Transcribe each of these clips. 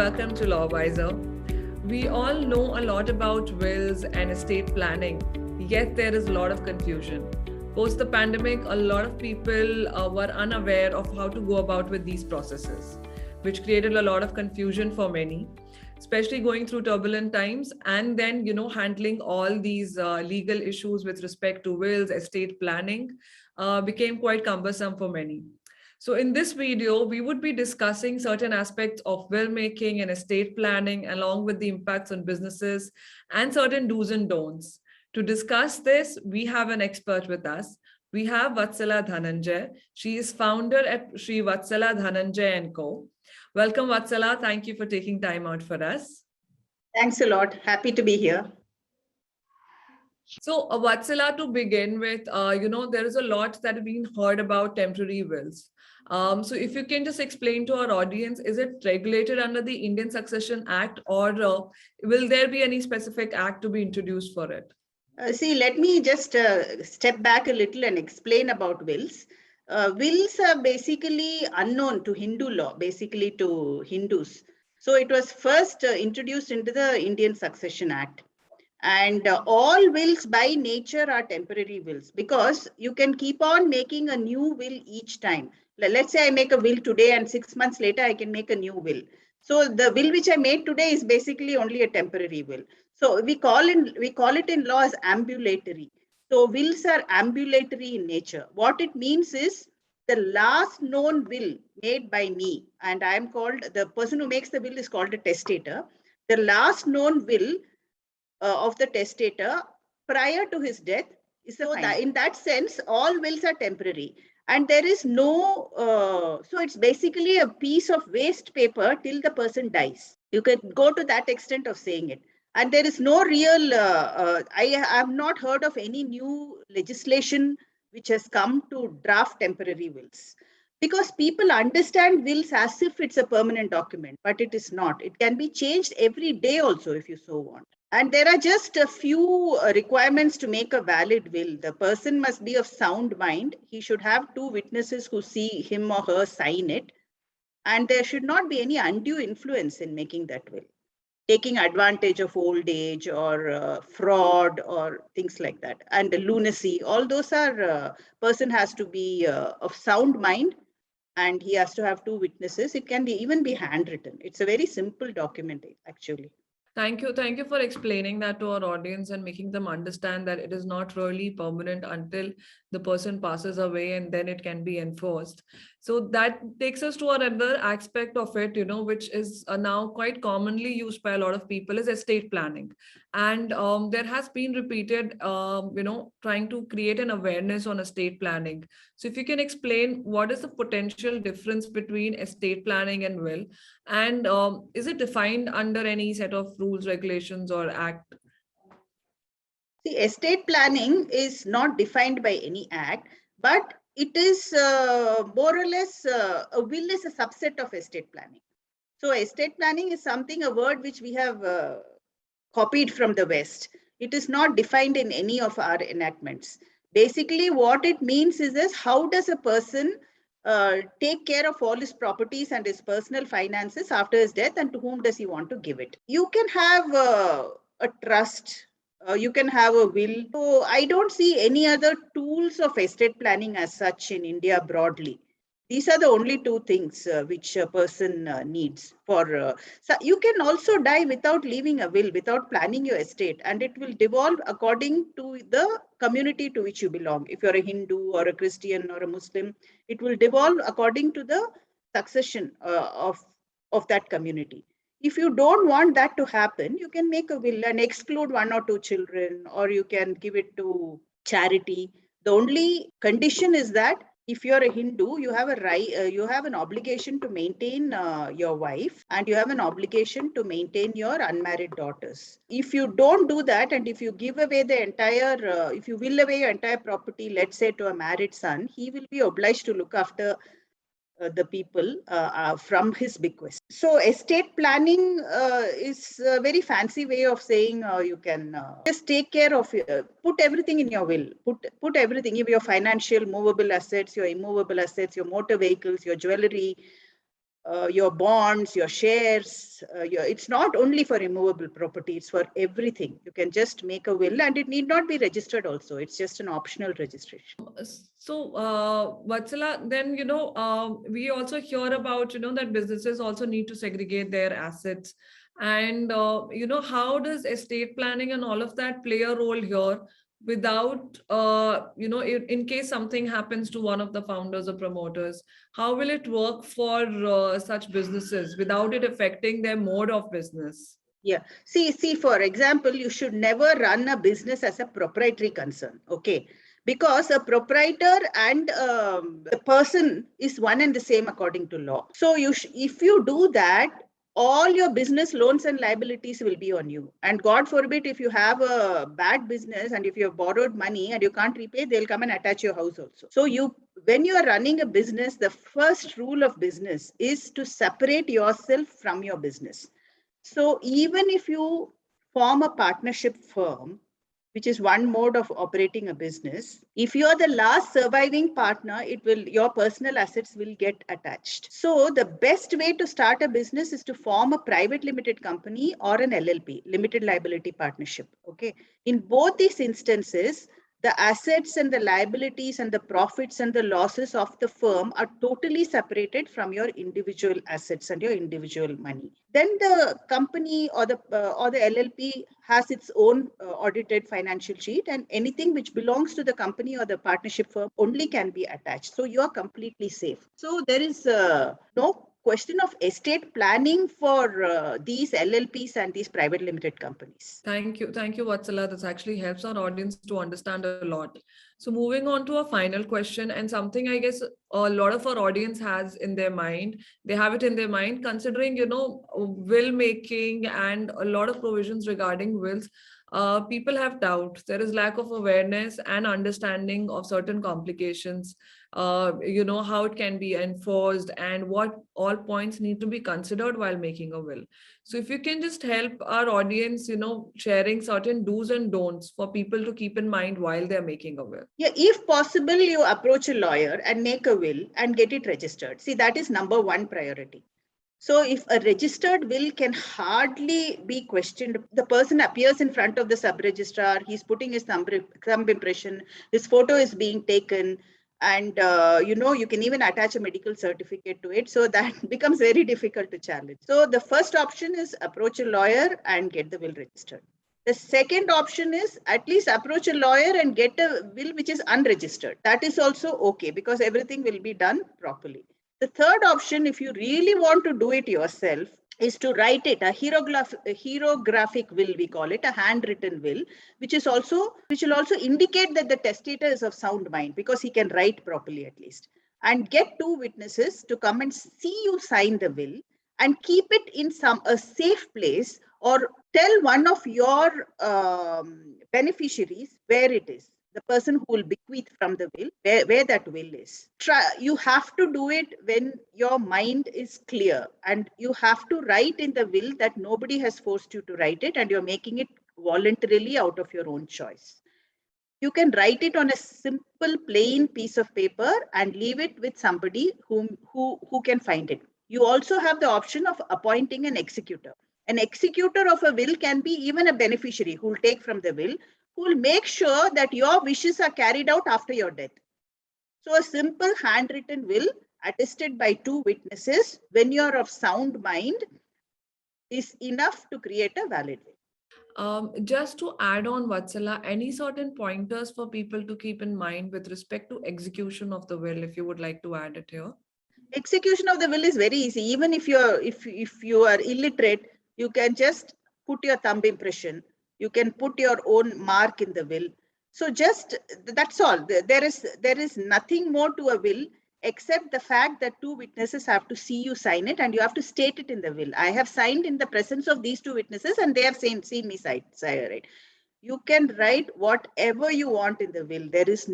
welcome to LawWiser. We all know a lot about wills and estate planning, yet there is a lot of confusion. Post the pandemic, a lot of people were unaware of how to go about with these processes, which created a lot of confusion for many, especially going through turbulent times and then, handling all these legal issues with respect to wills, estate planning became quite cumbersome for many. So in this video, we would be discussing certain aspects of will making and estate planning, along with the impacts on businesses and certain do's and don'ts. To discuss this, we have an expert with us. We have Vatsala Dhananjay. She is founder at Sri Vatsala Dhananjay Co. Welcome, Vatsala. Thank you for taking time out for us. Thanks a lot. Happy to be here. So, Vatsala, to begin with, there is a lot that have been heard about temporary wills. So if you can just explain to our audience, is it regulated under the Indian Succession Act, or will there be any specific act to be introduced for it? Let me just step back a little and explain about wills. Wills are basically unknown to Hindu law, basically to Hindus. So it was first introduced into the Indian Succession Act. And all wills by nature are temporary wills, because you can keep on making a new will each time. Let's say I make a will today and 6 months later I can make a new will. So the will which I made today is basically only a temporary will. So we call it in law as ambulatory. So wills are ambulatory in nature. What it means is the last known will made by me, and I am called, the person who makes the will is called a testator. The last known will of the testator prior to his death is the final. In that sense, all wills are temporary, and there is no so it's basically a piece of waste paper till the person dies. You can go to that extent of saying it, and there is no real I have not heard of any new legislation which has come to draft temporary wills, because people understand wills as if it's a permanent document, but it is not. It can be changed every day also if you so want. And there are just a few requirements to make a valid will. The person must be of sound mind. He should have 2 witnesses who see him or her sign it. And there should not be any undue influence in making that will, taking advantage of old age or fraud or things like that. And lunacy, all those are, person has to be of sound mind, and he has to have 2 witnesses. It can even be handwritten. It's a very simple document, actually. Thank you. Thank you for explaining that to our audience and making them understand that it is not really permanent until the person passes away, and then it can be enforced. So that takes us to another aspect of it, which is now quite commonly used by a lot of people, is estate planning. And there has been repeated, trying to create an awareness on estate planning. So if you can explain what is the potential difference between estate planning and will, and is it defined under any set of rules, regulations, or act? See, estate planning is not defined by any act, but it is more or less, a will is a subset of estate planning. So estate planning is something, a word which we have copied from the West. It is not defined in any of our enactments. Basically, what it means is this: how does a person take care of all his properties and his personal finances after his death, and to whom does he want to give it? You can have a trust, you can have a will. So I don't see any other tools of estate planning as such in India broadly. These are the only 2 things which a person needs for. So you can also die without leaving a will, without planning your estate, and it will devolve according to the community to which you belong. If you're a Hindu or a Christian or a Muslim, it will devolve according to the succession of that community. If you don't want that to happen, you can make a will and exclude 1 or 2 children, or you can give it to charity. The only condition is that if you're a Hindu, you have a right, you have an obligation to maintain your wife, and you have an obligation to maintain your unmarried daughters. If you don't do that, and if you give away the entire, if you will away your entire property, let's say to a married son, he will be obliged to look after the people from his bequest. So estate planning is a very fancy way of saying you can just take care of, put everything in your will, put everything, even your financial movable assets, your immovable assets, your motor vehicles, your jewelry, your bonds, your shares. It's not only for removable property, it's for everything. You can just make a will and it need not be registered also. It's just an optional registration. So, Vatsala, then, we also hear about, that businesses also need to segregate their assets. And, how does estate planning and all of that play a role here without, in case something happens to one of the founders or promoters, how will it work for such businesses without it affecting their mode of business? Yeah. See, for example, you should never run a business as a proprietary concern. Okay. Because a proprietor and the person is one and the same according to law. So if you do that, all your business loans and liabilities will be on you. And God forbid, if you have a bad business and if you have borrowed money and you can't repay, they'll come and attach your house also. So when you are running a business, the first rule of business is to separate yourself from your business. So even if you form a partnership firm, which is one mode of operating a business, if you are the last surviving partner, your personal assets will get attached. So the best way to start a business is to form a private limited company or an LLP, limited liability partnership. Okay. In both these instances, the assets and the liabilities and the profits and the losses of the firm are totally separated from your individual assets and your individual money. Then the company or the LLP has its own audited financial sheet, and anything which belongs to the company or the partnership firm only can be attached. So you are completely safe. So there is no question of estate planning for these LLPs and these private limited companies. Thank you. Thank you, Vatsala. This actually helps our audience to understand a lot. So, moving on to a final question, and something I guess a lot of our audience has in their mind. They have it in their mind, considering, will making and a lot of provisions regarding wills. People have doubts. There is lack of awareness and understanding of certain complications, how it can be enforced and what all points need to be considered while making a will. So if you can just help our audience, sharing certain do's and don'ts for people to keep in mind while they're making a will. Yeah, if possible, you approach a lawyer and make a will and get it registered. See, that is number one priority. So if a registered will can hardly be questioned, the person appears in front of the sub-registrar, he's putting his thumb impression, his photo is being taken, and you can even attach a medical certificate to it. So that becomes very difficult to challenge. So the first option is approach a lawyer and get the will registered. The second option is at least approach a lawyer and get a will which is unregistered. That is also okay because everything will be done properly. The third option, if you really want to do it yourself, is to write it, a hieroglyphic will, we call it, a handwritten will, which will also indicate that the testator is of sound mind because he can write properly at least. And get two witnesses to come and see you sign the will and keep it in a safe place, or tell one of your beneficiaries where it is. The person who will bequeath from the will, where that will is. You have to do it when your mind is clear, and you have to write in the will that nobody has forced you to write it and you're making it voluntarily out of your own choice. You can write it on a simple plain piece of paper and leave it with somebody who can find it. You also have the option of appointing an executor. An executor of a will can be even a beneficiary who will take from the will, who will make sure that your wishes are carried out after your death. So a simple handwritten will attested by two witnesses when you are of sound mind is enough to create a valid will. Just to add on, Vatsala, any certain pointers for people to keep in mind with respect to execution of the will, if you would like to add it here? Execution of the will is very easy. Even if you are illiterate, you can just put your thumb impression. You can put your own mark in the will. So that's all. There is nothing more to a will except the fact that two witnesses have to see you sign it, and you have to state it in the will. I have signed in the presence of these two witnesses, and they have seen me sign. Right? You can write whatever you want in the will. There is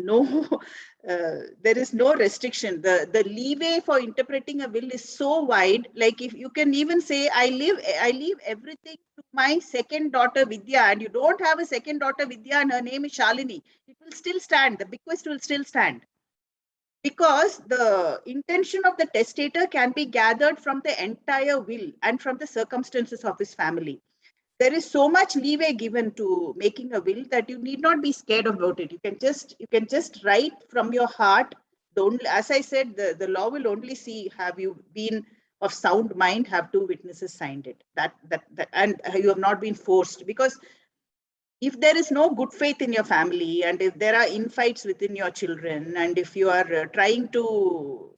no restriction. The leeway for interpreting a will is so wide. Like if you can even say, I leave everything to my second daughter Vidya, and you don't have a second daughter Vidya and her name is Shalini, it will still stand. The bequest will still stand. because the intention of the testator can be gathered from the entire will and from the circumstances of his family. There is so much leeway given to making a will that you need not be scared about it. You can just write from your heart. As I said, the law will only see have you been of sound mind, have two witnesses signed it. And you have not been forced. Because if there is no good faith in your family, and if there are infights within your children, and if you are trying to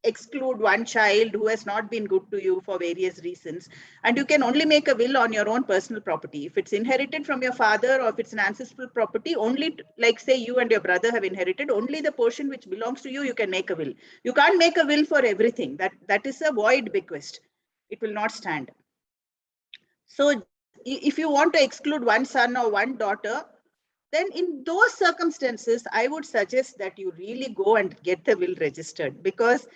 exclude one child who has not been good to you for various reasons, and you can only make a will on your own personal property. If it's inherited from your father, or if it's an ancestral property, only like say you and your brother have inherited, only the portion which belongs to you, you can make a will. You can't make a will for everything. That is a void bequest. It will not stand. So if you want to exclude one son or one daughter, then in those circumstances, I would suggest that you really go and get the will registered, because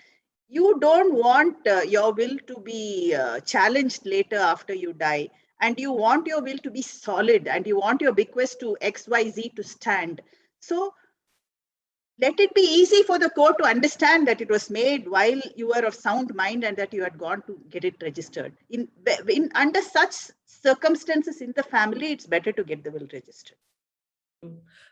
you don't want your will to be challenged later after you die. And you want your will to be solid, and you want your bequest to XYZ to stand. So let it be easy for the court to understand that it was made while you were of sound mind and that you had gone to get it registered. Under such circumstances in the family, it's better to get the will registered.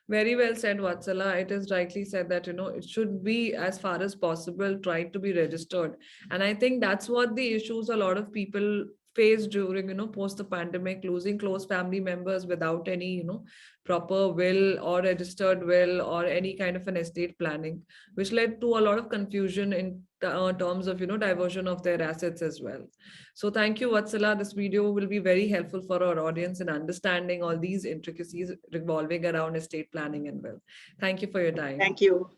Very well said, Vatsala. It is rightly said that, it should be as far as possible tried to be registered. And I think that's what the issues a lot of people face during, post the pandemic, losing close family members without any, proper will or registered will or any kind of an estate planning, which led to a lot of confusion in terms of, diversion of their assets as well. So thank you, Vatsala. This video will be very helpful for our audience in understanding all these intricacies revolving around estate planning and will. Thank you for your time. Thank you.